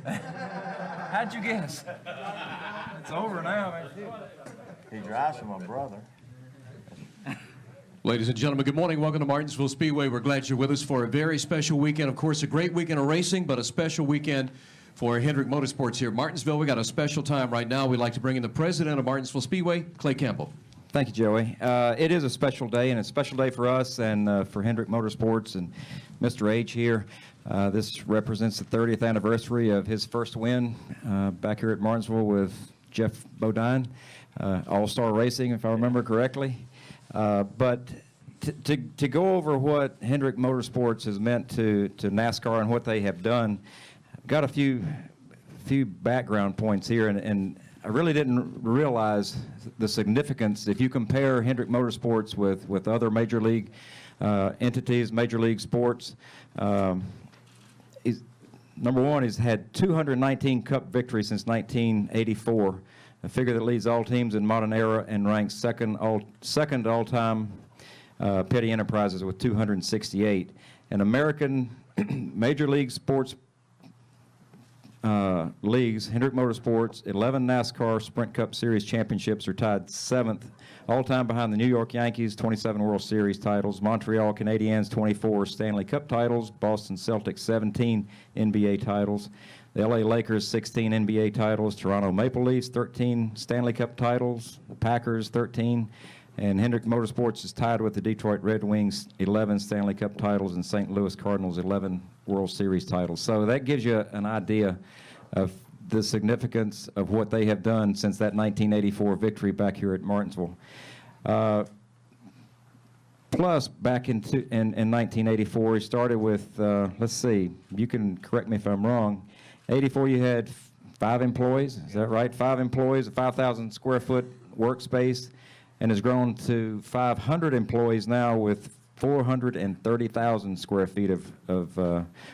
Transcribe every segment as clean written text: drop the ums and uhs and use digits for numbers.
How'd you guess? It's over now, man. He drives for my brother. Ladies and gentlemen, good morning. Welcome to Martinsville Speedway. We're glad you're with us for a very special weekend. Of course, a great weekend of racing, but a special weekend for Hendrick Motorsports here at Martinsville. We got a special time right now. We'd like to bring in the president of Martinsville Speedway, Clay Campbell. Thank you, Joey. It is a special day, and it's a special day for us and for Hendrick Motorsports and Mr. H here. This represents the 30th anniversary of his first win back here at Martinsville with Geoff Bodine, All-Star Racing, if I remember correctly. But to go over what Hendrick Motorsports has meant to NASCAR and what they have done, I've got a few background points here, and I really didn't realize the significance. If you compare Hendrick Motorsports with other major league entities, major league sports, number one, he's had 219 Cup victories since 1984, a figure that leads all teams in modern era and ranks second all-time Petty Enterprises with 268. And American major league sports leagues, Hendrick Motorsports, 11 NASCAR Sprint Cup Series championships, are tied 7th all-time behind the New York Yankees, 27 World Series titles, Montreal Canadiens, 24 Stanley Cup titles, Boston Celtics, 17 NBA titles, the LA Lakers, 16 NBA titles, Toronto Maple Leafs, 13 Stanley Cup titles, the Packers, 13, and Hendrick Motorsports is tied with the Detroit Red Wings, 11 Stanley Cup titles, and St. Louis Cardinals, 11 World Series titles. So that gives you an idea of the significance of what they have done since that 1984 victory back here at Martinsville. Plus, back in 1984, he started with, let's see, you can correct me if I'm wrong, 84 you had 5 employees, is that right? 5 employees, a 5,000 square foot workspace, and has grown to 500 employees now with 430,000 square feet of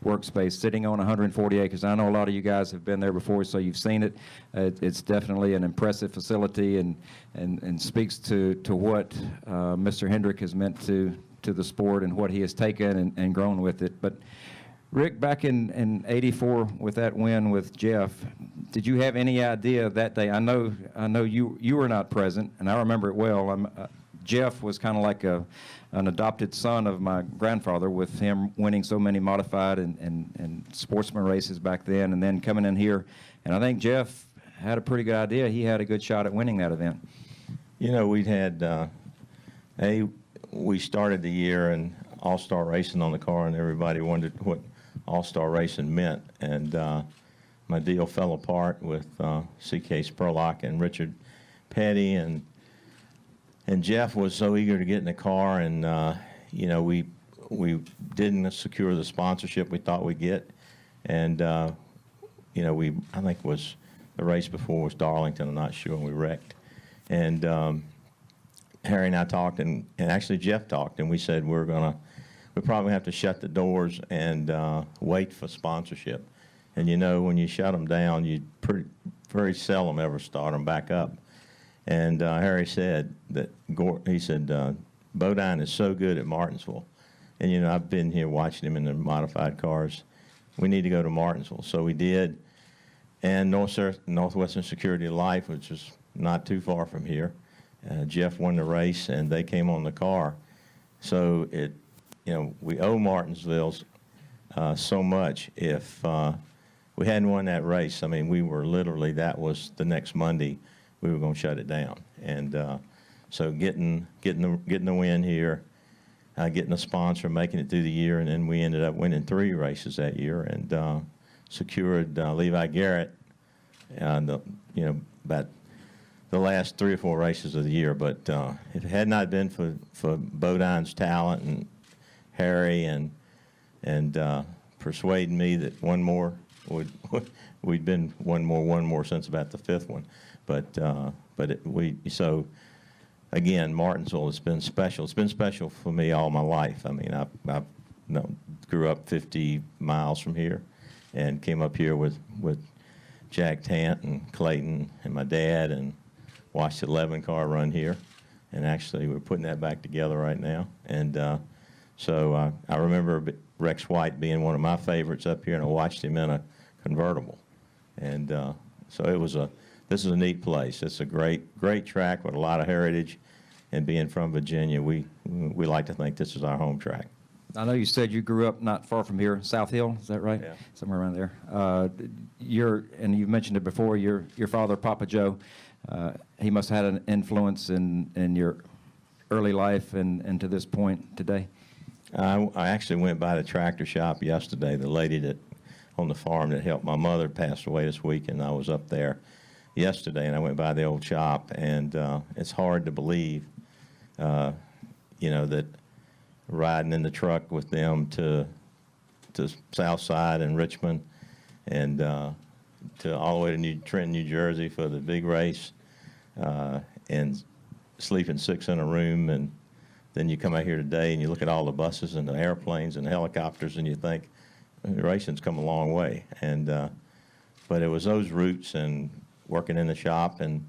workspace sitting on 140 acres. I know a lot of you guys have been there before, so you've seen it. It's definitely an impressive facility and speaks to what Mr. Hendrick has meant to the sport and what he has taken and grown with it. But Rick, back in '84 with that win with Geoff, did you have any idea that day? I know you were not present, and I remember it well. Geoff was kind of like an adopted son of my grandfather, with him winning so many modified and sportsman races back then, and then coming in here. And I think Geoff had a pretty good idea. He had a good shot at winning that event. You know, we'd had, we started the year in all-star racing on the car, and everybody wondered what all-star racing meant. And my deal fell apart with C.K. Spurlock and Richard Petty, and Geoff was so eager to get in the car, and you know, we didn't secure the sponsorship we thought we'd get, and you know, I think it was the race before was Darlington, I'm not sure, and we wrecked. And Harry and I talked, and actually Geoff talked, and we said we probably have to shut the doors and wait for sponsorship. And you know, when you shut them down, you very seldom ever start them back up. And Harry said that, he said, Bodine is so good at Martinsville. And, you know, I've been here watching him in the modified cars. We need to go to Martinsville. So we did. And Northwestern Security Life, which is not too far from here, Geoff won the race, and they came on the car. So you know, we owe Martinsville so much. If we hadn't won that race, I mean, we were literally, that was the next Monday, we were going to shut it down. And so getting the win here, getting a sponsor, making it through the year, and then we ended up winning 3 races that year, and secured Levi Garrett, you know, about the last 3 or 4 races of the year. But if it had not been for Bodine's talent and Harry and persuading me that one more we'd been one more since about the 5th one. But so again, Martinsville has been special. It's been special for me all my life. I mean, I grew up 50 miles from here, and came up here with Jack Tant and Clayton and my dad, and watched the 11 car run here. And actually, we're putting that back together right now. And so I remember Rex White being one of my favorites up here, and I watched him in a convertible. And so this is a neat place. It's a great track with a lot of heritage. And being from Virginia, we like to think this is our home track. I know you said you grew up not far from here, South Hill, is that right? Yeah. Somewhere around there. And you mentioned it before, your father, Papa Joe, he must have had an influence in your early life and to this point today. I actually went by the tractor shop yesterday. The lady that on the farm that helped my mother passed away this week, and I was up there yesterday, and I went by the old shop, and it's hard to believe, that riding in the truck with them to Southside and Richmond, and to all the way to Trenton, New Jersey for the big race, and sleeping 6 in a room, and then you come out here today and you look at all the buses and the airplanes and the helicopters, and you think racing's come a long way. And but it was those roots and working in the shop, and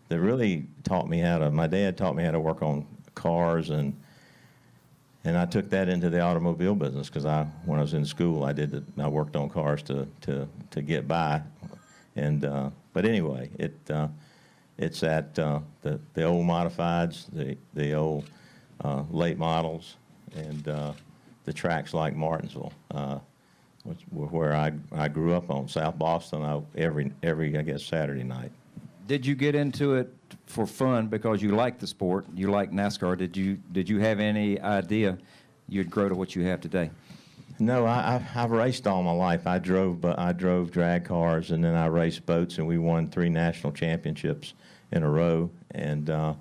that really taught me my dad taught me how to work on cars, and I took that into the automobile business, because when I was in school, I worked on cars to get by, and but anyway, it's at the old modifieds, the old late models, and the tracks like Martinsville, where I grew up on South Boston. Every I guess Saturday night. Did you get into it for fun because you like the sport, you like NASCAR? Did you have any idea you'd grow to what you have today? No, I've raced all my life. I drove drag cars, and then I raced boats, and we won 3 national championships in a row, and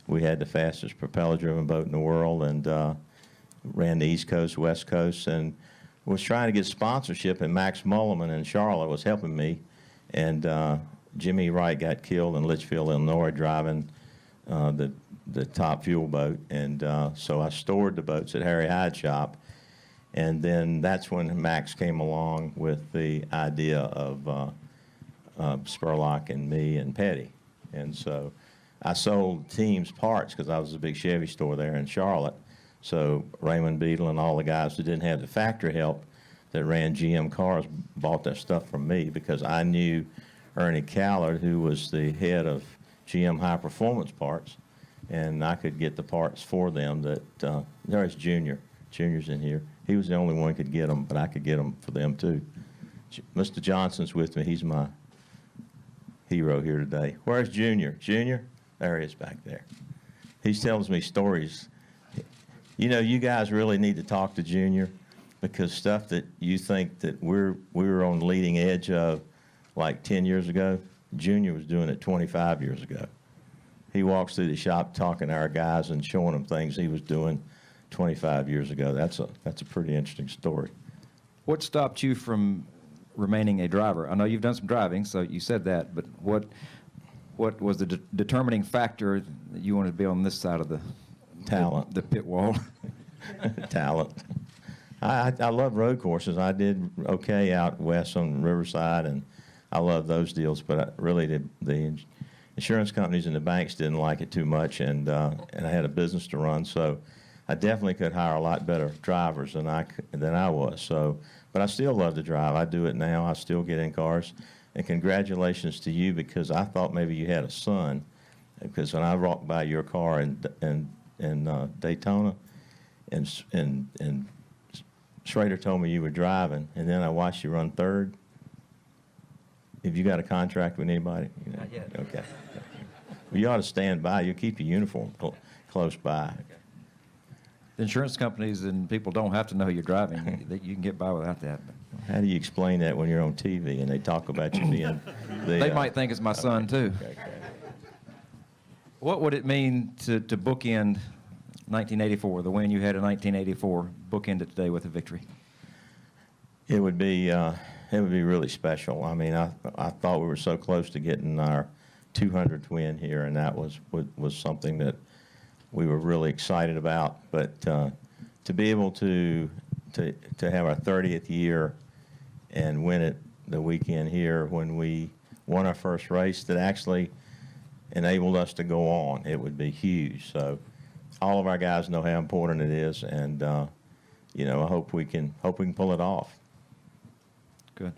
we had the fastest propeller-driven boat in the world, and ran the East Coast, West Coast, and was trying to get sponsorship, and Max Mulliman in Charlotte was helping me, and Jimmy Wright got killed in Litchfield, Illinois, driving the top fuel boat, and so I stored the boats at Harry Hyde's shop, and then that's when Max came along with the idea of Spurlock and me and Petty, and so I sold teams parts, because I was a big Chevy store there in Charlotte, so Raymond Beadle and all the guys that didn't have the factory help that ran GM cars bought their stuff from me, because I knew Ernie Callard, who was the head of GM High Performance Parts, and I could get the parts for them. There's Junior. Junior's in here. He was the only one who could get them, but I could get them for them too. Mr. Johnson's with me. He's my hero here today. Where's Junior? Junior? There he is back there. He tells me stories. You guys really need to talk to Junior, because stuff that you think that we were on the leading edge of like 10 years ago, Junior was doing it 25 years ago. He walks through the shop talking to our guys and showing them things he was doing 25 years ago. That's a pretty interesting story. What stopped you from remaining a driver? I know you've done some driving, so you said that, but what was the determining factor that you wanted to be on this side of the Talent. the pit wall? Talent. I love road courses. I did okay out west on Riverside, and I love those deals, but really the insurance companies and the banks didn't like it too much, and I had a business to run, so I definitely could hire a lot better drivers than I was. So, but I still love to drive. I do it now. I still get in cars, and congratulations to you, because I thought maybe you had a son, because when I walked by your car in Daytona, and Schrader told me you were driving, and then I watched you run third. Have you got a contract with anybody? Not yet. Okay. Well, you ought to stand by. You'll keep your uniform close by. The insurance companies and people don't have to know you're driving. You can get by without that. How do you explain that when you're on TV and they talk about you being They might think it's my son, too. Okay. What would it mean to bookend 1984, the win you had in 1984, bookend it today with a victory? It would be really special. I mean, I thought we were so close to getting our 200th win here, and that was something that we were really excited about. But to be able to have our 30th year and win it the weekend here when we won our first race that actually enabled us to go on, it would be huge. So all of our guys know how important it is, and I hope we can pull it off. Good.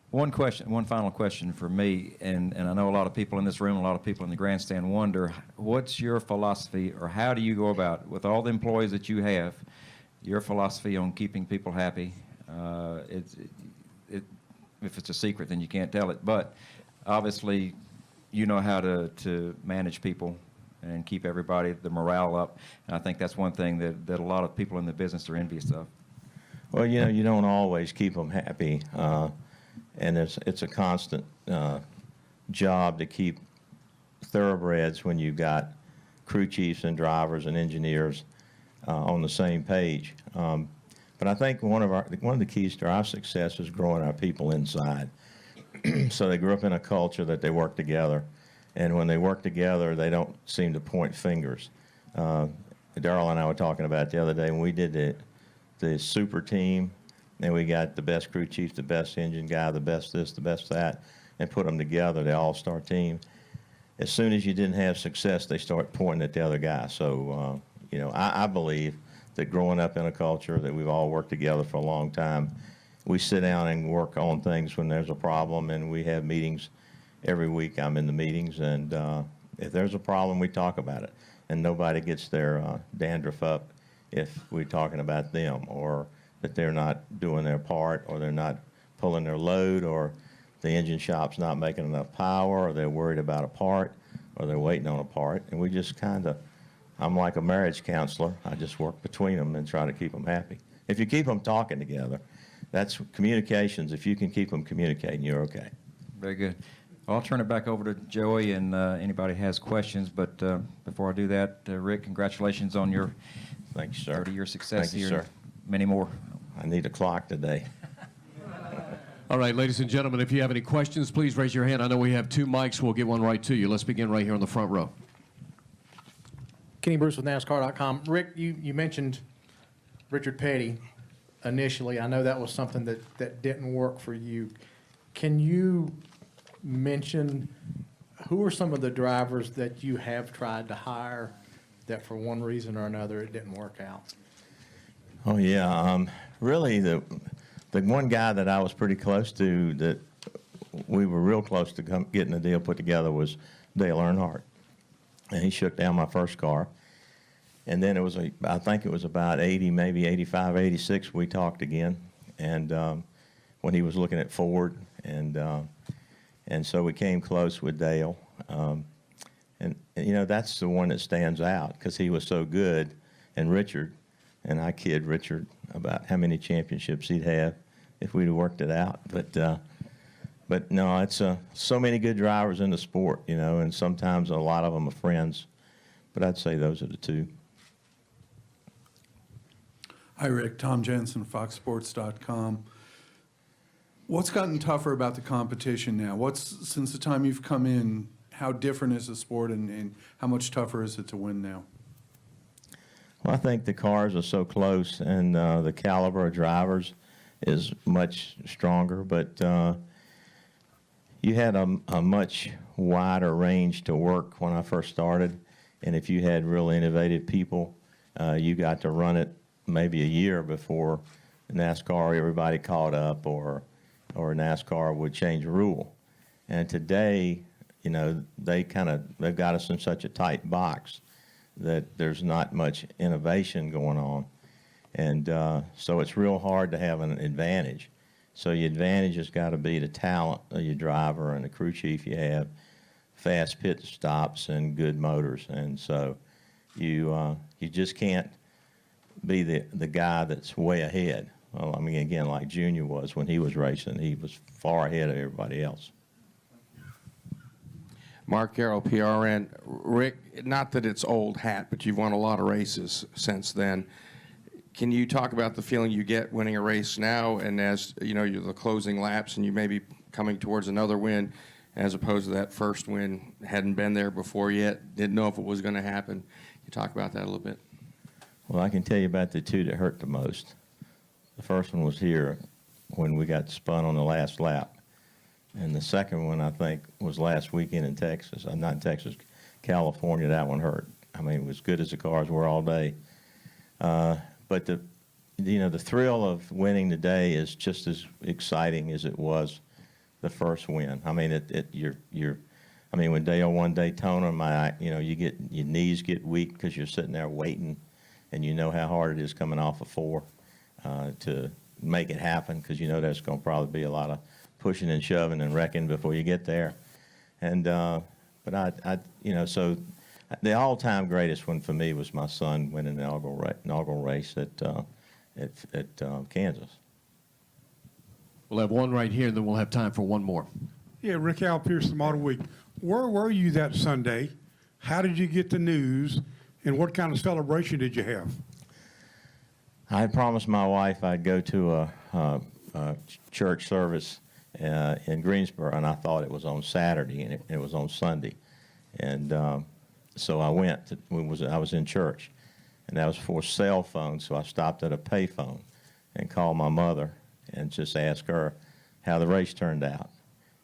One final question for me, and I know a lot of people in this room, a lot of people in the grandstand wonder, what's your philosophy, or how do you go about, with all the employees that you have, your philosophy on keeping people happy? If it's a secret, then you can't tell it, but obviously you know how to manage people and keep everybody, the morale up, and I think that's one thing that a lot of people in the business are envious of. Well, you know, you don't always keep them happy, and it's a constant job to keep thoroughbreds when you've got crew chiefs and drivers and engineers on the same page. But I think one of the keys to our success is growing our people inside. So they grew up in a culture that they work together, and when they work together, they don't seem to point fingers. Darrell and I were talking about the other day when we did the super team, and we got the best crew chief, the best engine guy, the best this, the best that, and put them together, the all-star team. As soon as you didn't have success, they start pointing at the other guy. So, you know, I believe that growing up in a culture that we've all worked together for a long time, we sit down and work on things when there's a problem, and we have meetings every week. I'm in the meetings, and if there's a problem, we talk about it, and nobody gets their dandruff up if we're talking about them, or that they're not doing their part, or they're not pulling their load, or the engine shop's not making enough power, or they're worried about a part, or they're waiting on a part. And we just I'm like a marriage counselor. I just work between them and try to keep them happy. If you keep them talking together, that's communications. If you can keep them communicating, you're okay. Very good. I'll turn it back over to Joey, and anybody has questions. But before I do that, Rick, congratulations on your Thank you, sir. 30-year success Thank you, here. sir. Many more. I need a clock today. All right, ladies and gentlemen, if you have any questions, please raise your hand. I know we have 2 mics. We'll get one right to you. Let's begin right here on the front row. Kenny Bruce with NASCAR.com. Rick, you mentioned Richard Petty initially. I know that was something that didn't work for you. Can you mention who are some of the drivers that you have tried to hire that for one reason or another it didn't work out? Oh, yeah. Really, the one guy that I was pretty close to, that we were real close to getting a deal put together, was Dale Earnhardt. And he shook down my first car. And then I think it was about 80, maybe 85, 86, we talked again. And when he was looking at Ford. And so we came close with Dale. And, you know, that's the one that stands out because he was so good. And Richard, and I kid Richard about how many championships he'd have if we'd have worked it out. But no, it's so many good drivers in the sport, you know, and sometimes a lot of them are friends. But I'd say those are the 2. Hi, Rick. Tom Jensen, FoxSports.com. What's gotten tougher about the competition now? Since the time you've come in, how different is the sport, and how much tougher is it to win now? Well, I think the cars are so close, and the caliber of drivers is much stronger. But you had a much wider range to work when I first started, and if you had real innovative people, you got to run it maybe a year before NASCAR, everybody caught up, or NASCAR would change a rule. And today, you know, they've got us in such a tight box that there's not much innovation going on. And so it's real hard to have an advantage. So your advantage has got to be the talent of your driver and the crew chief you have, fast pit stops and good motors. And so you just can't be the guy that's way ahead. Well, I mean, again, like Junior was when he was racing, he was far ahead of everybody else. Mark Carroll, PRN. Rick, not that it's old hat, but you've won a lot of races since then. Can you talk about the feeling you get winning a race now, and as you know, you're the closing laps, and you may be coming towards another win, as opposed to that first win, hadn't been there before yet, didn't know if it was going to happen. Can you talk about that a little bit? Well, I can tell you about the 2 that hurt the most. The first one was here when we got spun on the last lap. And the second one, I think, was last weekend in Texas. Not in Texas, California. That one hurt. I mean, it was good as the cars were all day. But the thrill of winning today is just as exciting as it was the first win. I mean, I mean, when Dale won Daytona, you get your knees get weak because you're sitting there waiting, and you know how hard it is coming off of 4 to make it happen, because you know there's going to probably be a lot of pushing and shoving and wrecking before you get there. And but so the all-time greatest one for me was my son winning the inaugural race at Kansas. We'll have one right here, and then we'll have time for one more. Yeah, Rick Al Pierce, the Model Week. Where were you that Sunday? How did you get the news? And what kind of celebration did you have? I had promised my wife I'd go to a church service in Greensboro, and I thought it was on Saturday, and it was on Sunday. And so I went. I was in church, and that was before cell phones, so I stopped at a payphone and called my mother and just asked her how the race turned out.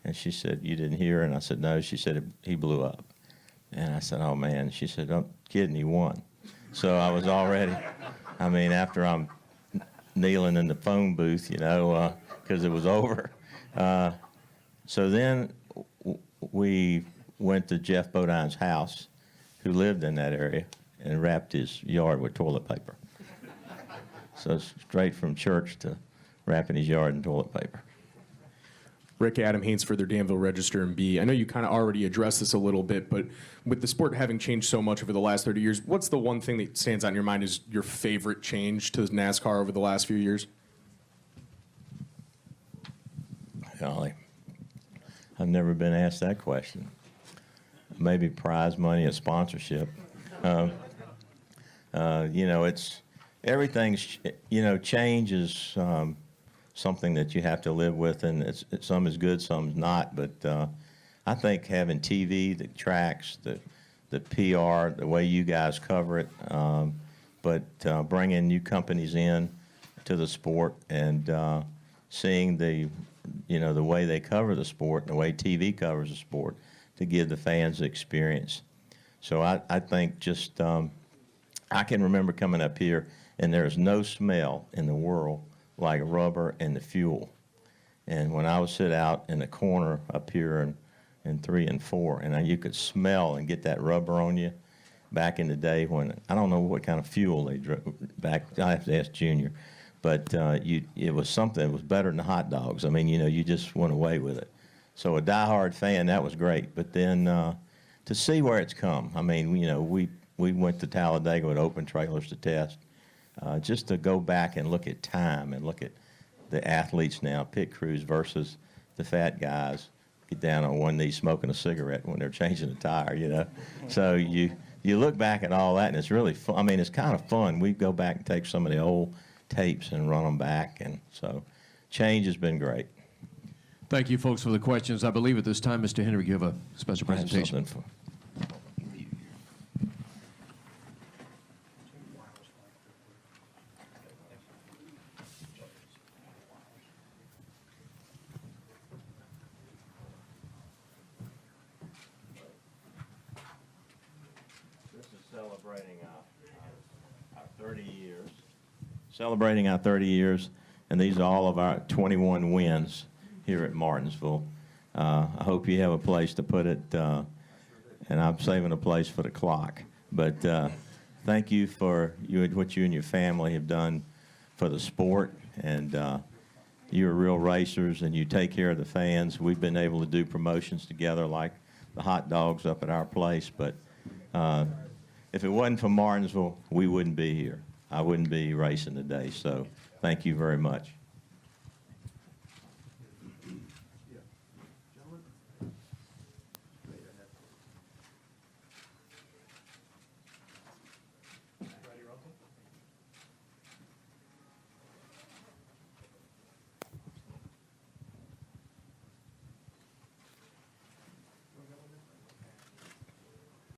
And she said, "You didn't hear?" And I said, "No." She said, "He blew up." And I said, "Oh, man." She said, "I'm kidding, he won." So I was already, I mean, after I'm kneeling in the phone booth, because it was over. So then we went to Geoff Bodine's house, who lived in that area, and wrapped his yard with toilet paper. So straight from church to wrapping his yard in toilet paper. Rick, Adam Haynes for their Danville Register and Bee. I know you kind of already addressed this a little bit, but with the sport having changed so much over the last 30 years, what's the one thing that stands out in your mind as your favorite change to NASCAR over the last few years? Golly, I've never been asked that question. Maybe prize money or sponsorship. It's everything's. Change is something that you have to live with, and some is good, some's not. But I think having TV, the tracks, the PR, the way you guys cover it, but bringing new companies in to the sport and seeing the way they cover the sport and the way TV covers the sport to give the fans the experience. So I think just I can remember coming up here, and there's no smell in the world like rubber and the fuel. And when I would sit out in the corner up here in 3 and 4, and you could smell and get that rubber on you, back in the day when, I don't know what kind of fuel they drove back, I have to ask Junior, but it was something that was better than hot dogs. I mean, you just went away with it. So a diehard fan, that was great. But then to see where it's come, I mean, we went to Talladega with open trailers to test. Just to go back and look at time and look at the athletes now, pit crews versus the fat guys, get down on one knee smoking a cigarette when they're changing a tire, So you look back at all that, and it's really fun. I mean, it's kind of fun. We go back and take some of the old tapes and run them back, and so change has been great. Thank you, folks, for the questions. I believe at this time, Mr. Hendrick, you have a special I have presentation. something for- Celebrating our 30 years, and these are all of our 21 wins here at Martinsville. I hope you have a place to put it, and I'm saving a place for the clock. But thank you for what you and your family have done for the sport, and you're real racers, and you take care of the fans. We've been able to do promotions together like the hot dogs up at our place, but if it wasn't for Martinsville, we wouldn't be here. I wouldn't be racing today, so thank you very much.